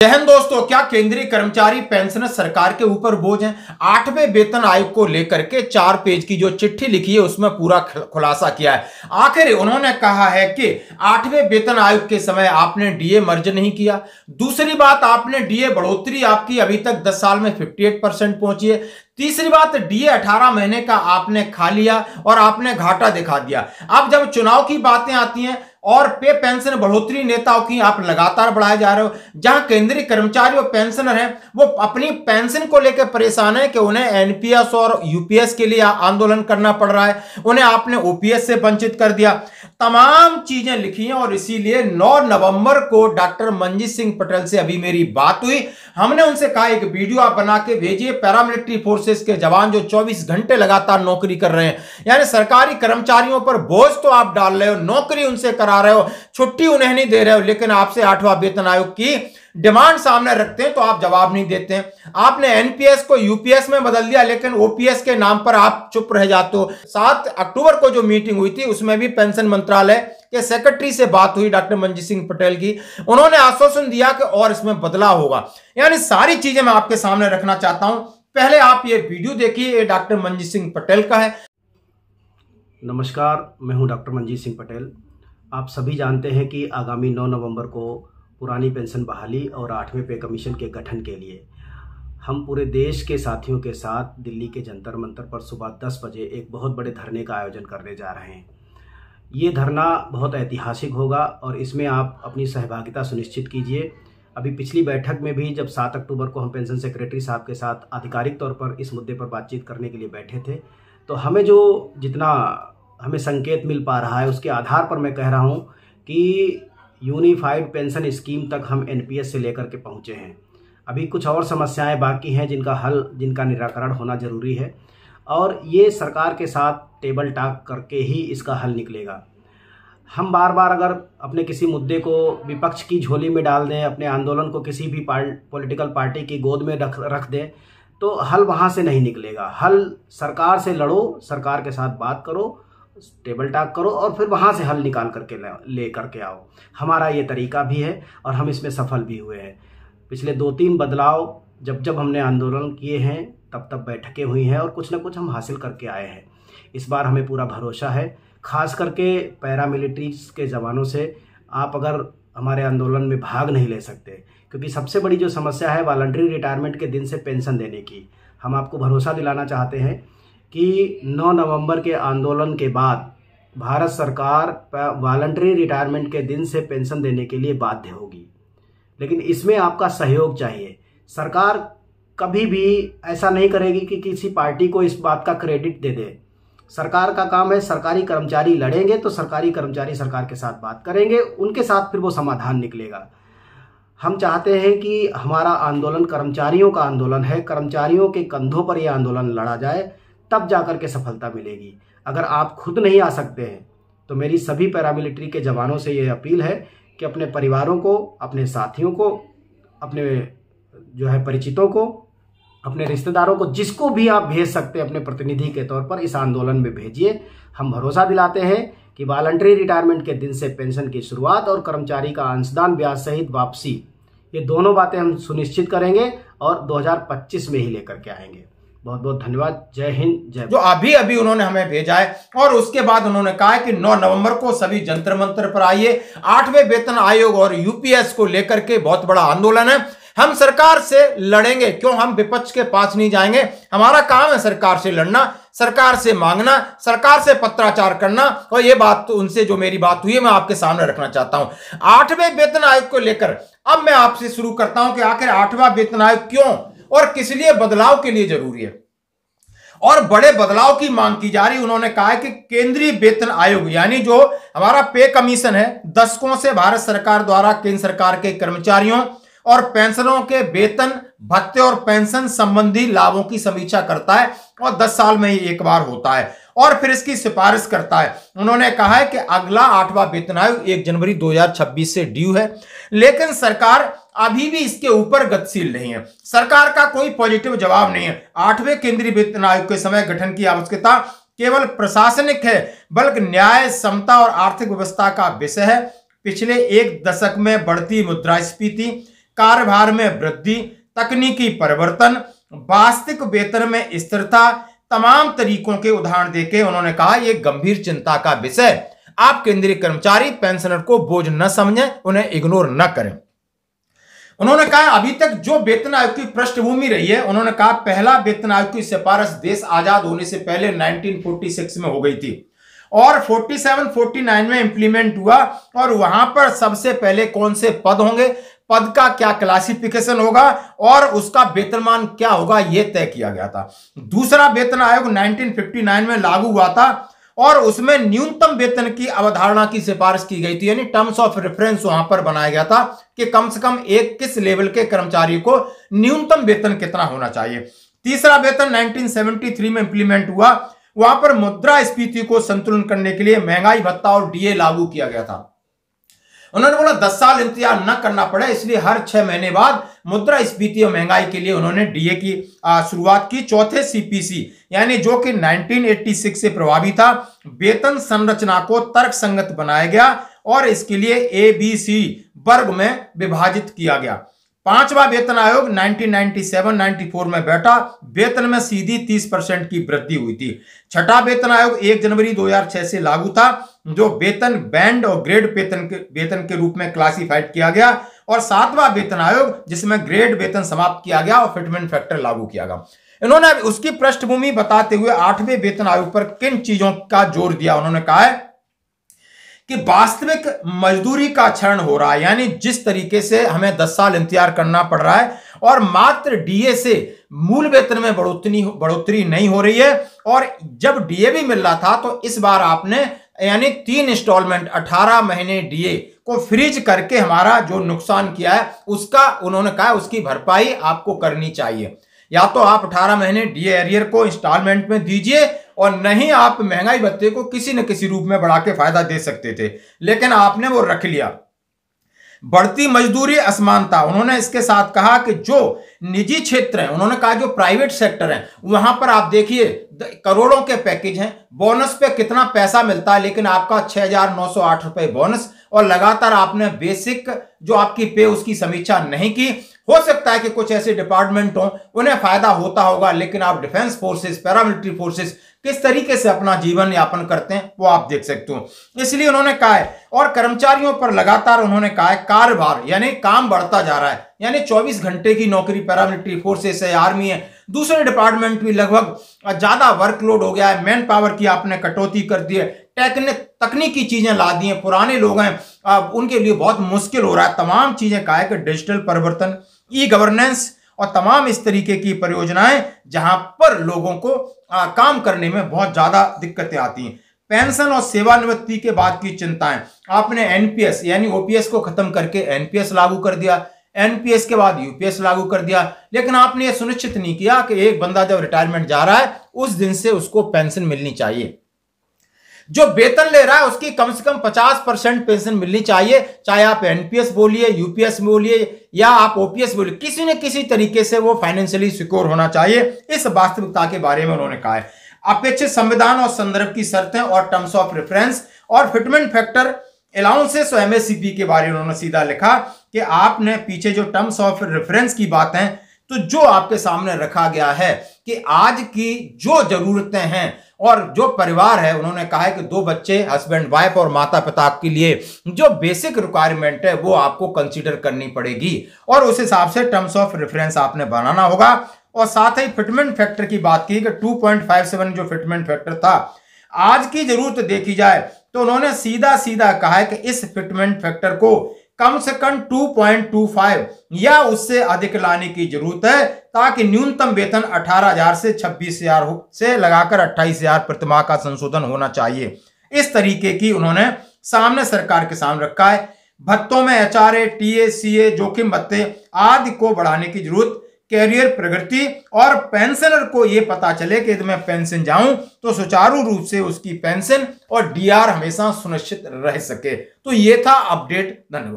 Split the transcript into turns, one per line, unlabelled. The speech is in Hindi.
जय हिंद दोस्तों, क्या केंद्रीय कर्मचारी पेंशनर सरकार के ऊपर बोझ हैं? 8वें वेतन आयोग को लेकर के 4 पेज की जो चिट्ठी लिखी है उसमें पूरा खुलासा किया है। आखिर उन्होंने कहा है कि 8वें वेतन आयोग के समय आपने डीए मर्ज नहीं किया। दूसरी बात, आपने डीए बढ़ोतरी आपकी अभी तक 10 साल में 58% पहुंची है। तीसरी बात, डीए 18 महीने का आपने खा लिया और आपने घाटा दिखा दिया। अब जब चुनाव की बातें आती हैं और पे पेंशन बढ़ोतरी नेताओं की आप लगातार बढ़ाए जा रहे हो, जहां केंद्रीय कर्मचारी और पेंशनर हैं वो अपनी पेंशन को लेकर परेशान है कि उन्हें एनपीएस और यूपीएस के लिए आंदोलन करना पड़ रहा है, उन्हें आपने ओपीएस से वंचित कर दिया। तमाम चीजें लिखी हैं और इसीलिए 9 नवंबर को डॉक्टर मंजीत सिंह पटेल से अभी मेरी बात हुई। हमने उनसे कहा एक वीडियो आप बना के भेजिए। पैरामिलिट्री फोर्सेस के जवान जो 24 घंटे लगातार नौकरी कर रहे हैं, यानी सरकारी कर्मचारियों पर बोझ तो आप डाल रहे हो, नौकरी उनसे करा रहे हो, छुट्टी उन्हें नहीं दे रहे हो, लेकिन आपसे 8वां वेतन आयोग की डिमांड सामने रखते हैं तो आप जवाब नहीं देते हैं। आपने एनपीएस को यूपीएस में बदल दिया, लेकिन ओपीएस के नाम पर आप चुप रह जाते हो। 7 अक्टूबर को जो मीटिंग हुई थी उसमें भी पेंशन मंत्रालय के सेक्रेटरी से बात हुई डॉक्टर मंजीत सिंह पटेल की। उन्होंने आश्वासन दिया कि और इसमें बदलाव होगा। यानी सारी चीजें मैं आपके सामने रखना चाहता हूं। पहले आप ये वीडियो देखिए, ये डॉक्टर मंजीत सिंह पटेल का है।
नमस्कार, मैं हूं डॉक्टर मंजीत सिंह पटेल। आप सभी जानते हैं कि आगामी 9 नवंबर को पुरानी पेंशन बहाली और 8वें पे कमीशन के गठन के लिए हम पूरे देश के साथियों के साथ दिल्ली के जंतर मंतर पर सुबह 10 बजे एक बहुत बड़े धरने का आयोजन करने जा रहे हैं। ये धरना बहुत ऐतिहासिक होगा और इसमें आप अपनी सहभागिता सुनिश्चित कीजिए। अभी पिछली बैठक में भी जब 7 अक्टूबर को हम पेंशन सेक्रेटरी साहब के साथ आधिकारिक तौर पर इस मुद्दे पर बातचीत करने के लिए बैठे थे, तो हमें जितना हमें संकेत मिल पा रहा है उसके आधार पर मैं कह रहा हूँ कि यूनिफाइड पेंशन स्कीम तक हम एनपीएस से लेकर के पहुँचे हैं। अभी कुछ और समस्याएं बाकी हैं जिनका निराकरण होना जरूरी है और ये सरकार के साथ टेबल टॉक करके ही इसका हल निकलेगा। हम बार बार अगर अपने किसी मुद्दे को विपक्ष की झोली में डाल दें, अपने आंदोलन को किसी भी पॉलिटिकल पार्टी की गोद में रख दें, तो हल वहाँ से नहीं निकलेगा। हल सरकार से लड़ो, सरकार के साथ बात करो, टेबल टॉक करो और फिर वहाँ से हल निकाल करके ले करके आओ। हमारा ये तरीका भी है और हम इसमें सफल भी हुए हैं। पिछले 2-3 बदलाव जब हमने आंदोलन किए हैं तब बैठकें हुई हैं और कुछ ना कुछ हम हासिल करके आए हैं। इस बार हमें पूरा भरोसा है, खास करके पैरामिलिट्रीज के जवानों से। आप अगर हमारे आंदोलन में भाग नहीं ले सकते, क्योंकि सबसे बड़ी जो समस्या है वॉलंटरी रिटायरमेंट के दिन से पेंशन देने की, हम आपको भरोसा दिलाना चाहते हैं कि 9 नवंबर के आंदोलन के बाद भारत सरकार वॉलंटरी रिटायरमेंट के दिन से पेंशन देने के लिए बाध्य होगी, लेकिन इसमें आपका सहयोग चाहिए। सरकार कभी भी ऐसा नहीं करेगी कि किसी पार्टी को इस बात का क्रेडिट दे दे। सरकार का काम है, सरकारी कर्मचारी लड़ेंगे तो सरकारी कर्मचारी सरकार के साथ बात करेंगे, उनके साथ फिर वो समाधान निकलेगा। हम चाहते हैं कि हमारा आंदोलन कर्मचारियों का आंदोलन है, कर्मचारियों के कंधों पर यह आंदोलन लड़ा जाए, तब जाकर के सफलता मिलेगी। अगर आप खुद नहीं आ सकते हैं तो मेरी सभी पैरामिलिट्री के जवानों से यह अपील है कि अपने परिवारों को, अपने साथियों को, अपने परिचितों को, अपने रिश्तेदारों को, जिसको भी आप भेज सकते हैं अपने प्रतिनिधि के तौर पर इस आंदोलन में भेजिए। हम भरोसा दिलाते हैं कि वॉलंटरी रिटायरमेंट के दिन से पेंशन की शुरुआत और कर्मचारी का अंशदान ब्याज सहित वापसी, ये दोनों बातें हम सुनिश्चित करेंगे और 2025 में ही लेकर के आएंगे। बहुत बहुत धन्यवाद। जय हिंद, जय।
जो अभी उन्होंने हमें भेजा है और उसके बाद उन्होंने कहा है कि 9 नवंबर को सभी जंतर मंतर पर आइए। 8वें वेतन आयोग और यूपीएस को लेकर के बहुत बड़ा आंदोलन है। हम सरकार से लड़ेंगे, क्यों हम विपक्ष के पास नहीं जाएंगे। हमारा काम है सरकार से लड़ना, सरकार से मांगना, सरकार से पत्राचार करना। और ये बात तो उनसे जो मेरी बात हुई है मैं आपके सामने रखना चाहता हूं। 8वें वेतन आयोग को लेकर अब मैं आपसे शुरू करता हूं कि आखिर 8वां वेतन आयोग क्यों और किस लिए बदलाव के लिए जरूरी है और बड़े बदलाव की मांग की जा रही। उन्होंने कहा है कि केंद्रीय वेतन आयोग, यानी जो हमारा पे कमीशन है, दशकों से भारत सरकार द्वारा केंद्र सरकार के कर्मचारियों और पेंशनरों के वेतन, भत्ते और पेंशन संबंधी लाभों की समीक्षा करता है और 10 साल में ही एक बार होता है और फिर इसकी सिफारिश करता है। उन्होंने कहा है कि अगला 8वां वेतन आयोग 1 जनवरी 2026 से ड्यू है, लेकिन सरकार अभी भी इसके ऊपर गतिशील नहीं है। सरकार का कोई पॉजिटिव जवाब नहीं है। 8वें केंद्रीय वेतन आयोग के समय गठन की आवश्यकता केवल प्रशासनिक है, बल्कि न्याय, समता और आर्थिक व्यवस्था का विषय है। पिछले 1 दशक में बढ़ती मुद्रास्फीति, कार्यभार में वृद्धि, तकनीकी परिवर्तन, वास्तविक वेतन में स्थिरता, तमाम तरीकों के उदाहरण देके उन्होंने कहा यह गंभीर चिंता का विषय। आप केंद्रीय कर्मचारी पेंशनर को बोझ न समझें, उन्हें इग्नोर न करें। उन्होंने कहा अभी तक जो वेतन आयोग की पृष्ठभूमि रही है, उन्होंने कहा पहला वेतन आयोग की सिफारिश देश आजाद होने से पहले 1946 में हो गई थी और 47-49 में इंप्लीमेंट हुआ। और वहां पर सबसे पहले कौन से पद होंगे, पद का क्या क्लासिफिकेशन होगा और उसका वेतनमान क्या होगा, यह तय किया गया था। दूसरा वेतन आयोग 1959 में लागू हुआ था और उसमें न्यूनतम वेतन की अवधारणा की सिफारिश की गई थी, यानी टर्म्स ऑफ रेफरेंस वहां पर बनाया गया था कि कम से कम एक किस लेवल के कर्मचारी को न्यूनतम वेतन कितना होना चाहिए। तीसरा वेतन 1973 में इंप्लीमेंट हुआ, वहां पर मुद्रास्फीति को संतुलन करने के लिए महंगाई भत्ता और डीए लागू किया गया था। उन्होंने बोला 10 साल इंतजार न करना पड़े, इसलिए हर 6 महीने बाद मुद्रास्फीति और महंगाई के लिए उन्होंने डीए की शुरुआत की। चौथे सीपीसी यानी जो कि 1986 से प्रभावी था, वेतन संरचना को तर्कसंगत बनाया गया और इसके लिए ABC वर्ग में विभाजित किया गया। पांचवा वेतन आयोग 1997-94 में बैठा, वेतन में सीधी 30% की वृद्धि हुई थी। छठा वेतन आयोग 1 जनवरी 2006 से लागू था, जो वेतन बैंड और ग्रेड वेतन के रूप में क्लासिफाइड किया गया। और सातवां वेतन आयोग जिसमें ग्रेड वेतन समाप्त किया गया और फिटमेंट फैक्टर लागू किया गया। इन्होंने उसकी पृष्ठभूमि बताते हुए 8वें वेतन आयोग पर किन चीजों का जोर दिया, उन्होंने कहा है कि वास्तविक मजदूरी का क्षरण हो रहा है, यानी जिस तरीके से हमें 10 साल इंतजार करना पड़ रहा है और मात्र डीए से मूल वेतन में बढ़ोतरी नहीं हो रही है। और जब डीए भी मिल रहा था तो इस बार आपने यानी 3 इंस्टॉलमेंट 18 महीने डीए को फ्रीज करके हमारा जो नुकसान किया है उसका उन्होंने कहा उसकी भरपाई आपको करनी चाहिए। या तो आप 18 महीने डीए एरियर को इंस्टॉलमेंट में दीजिए और नहीं आप महंगाई भत्ते को किसी न किसी रूप में बढ़ा के फायदा दे सकते थे, लेकिन आपने वो रख लिया। बढ़ती मजदूरी असमानता, उन्होंने इसके साथ कहा कि जो निजी क्षेत्र है, उन्होंने कहा जो प्राइवेट सेक्टर है वहां पर आप देखिए करोड़ों के पैकेज हैं, बोनस पे कितना पैसा मिलता है, लेकिन आपका 6,908 रुपए बोनस और लगातार आपने बेसिक जो आपकी पे उसकी समीक्षा नहीं की। हो सकता है कि कुछ ऐसे डिपार्टमेंट हों उन्हें फायदा होता होगा, लेकिन आप डिफेंस फोर्सेस, पैरामिलिट्री फोर्सेस किस तरीके से अपना जीवन यापन करते हैं वो आप देख सकते हो। इसलिए उन्होंने कहा है और कर्मचारियों पर लगातार उन्होंने कहा है कार्यभार यानी काम बढ़ता जा रहा है, यानी 24 घंटे की नौकरी पैरामिलिट्री फोर्सेस है, आर्मी है, दूसरे डिपार्टमेंट भी लगभग ज्यादा वर्कलोड हो गया है, मैन पावर की आपने कटौती कर दी है, तकनीकी चीजें ला दी हैं, पुराने लोग हैं उनके लिए बहुत मुश्किल हो रहा है। तमाम चीजें कहा है कि डिजिटल परिवर्तन, ई गवर्नेंस और तमाम इस तरीके की परियोजनाएं जहां पर लोगों को काम करने में बहुत ज्यादा दिक्कतें आती हैं। पेंशन और सेवानिवृत्ति के बाद की चिंताएं, आपने एनपीएस यानी ओपीएस को खत्म करके एनपीएस लागू कर दिया, एनपीएस के बाद यूपीएस लागू कर दिया, लेकिन आपने यह सुनिश्चित नहीं किया कि एक बंदा जब रिटायरमेंट जा रहा है उस दिन से उसको पेंशन मिलनी चाहिए। जो वेतन ले रहा है उसकी कम से कम 50% पेंशन मिलनी चाहिए, चाहे आप एनपीएस बोलिए, यूपीएस बोलिए या आप ओपीएस बोलिए, किसी न किसी तरीके से वो फाइनेंशियली सिक्योर होना चाहिए। इस वास्तविकता के बारे में उन्होंने कहा है। अपेक्षित संविधान और संदर्भ की शर्तें और टर्म्स ऑफ रेफरेंस और फिटमेंट फैक्टर, अलाउंसेस और एमएससीपी के बारे में उन्होंने सीधा लिखा कि आपने पीछे जो टर्म्स ऑफ रेफरेंस की बात है तो जो आपके सामने रखा गया है कि आज की जो जरूरतें हैं और जो परिवार है, उन्होंने कहा है कि 2 बच्चे, हस्बैंड वाइफ और माता पिता के लिए जो बेसिक रिक्वायरमेंट है वो आपको कंसीडर करनी पड़ेगी और उस हिसाब से टर्म्स ऑफ रेफरेंस आपने बनाना होगा। और साथ ही फिटमेंट फैक्टर की बात की कि 2.57 जो फिटमेंट फैक्टर था, आज की जरूरत देखी जाए तो उन्होंने सीधा सीधा कहा है कि इस फिटमेंट फैक्टर को कम से कम 2.25 या उससे अधिक लाने की जरूरत है ताकि न्यूनतम वेतन 18,000 से 26,000 से लगाकर 28,000 प्रतिमाह का संशोधन होना चाहिए। इस तरीके की उन्होंने सामने सरकार के सामने रखा है। भत्तों में एचआरए, टीए, सीए, जोखिम भत्ते आदि को बढ़ाने की जरूरत, कैरियर प्रगति और पेंशनर को यह पता चले कि यदि मैं पेंशन जाऊं तो सुचारू रूप से उसकी पेंशन और डीआर हमेशा सुनिश्चित रह सके। तो यह था अपडेट। धन्यवाद।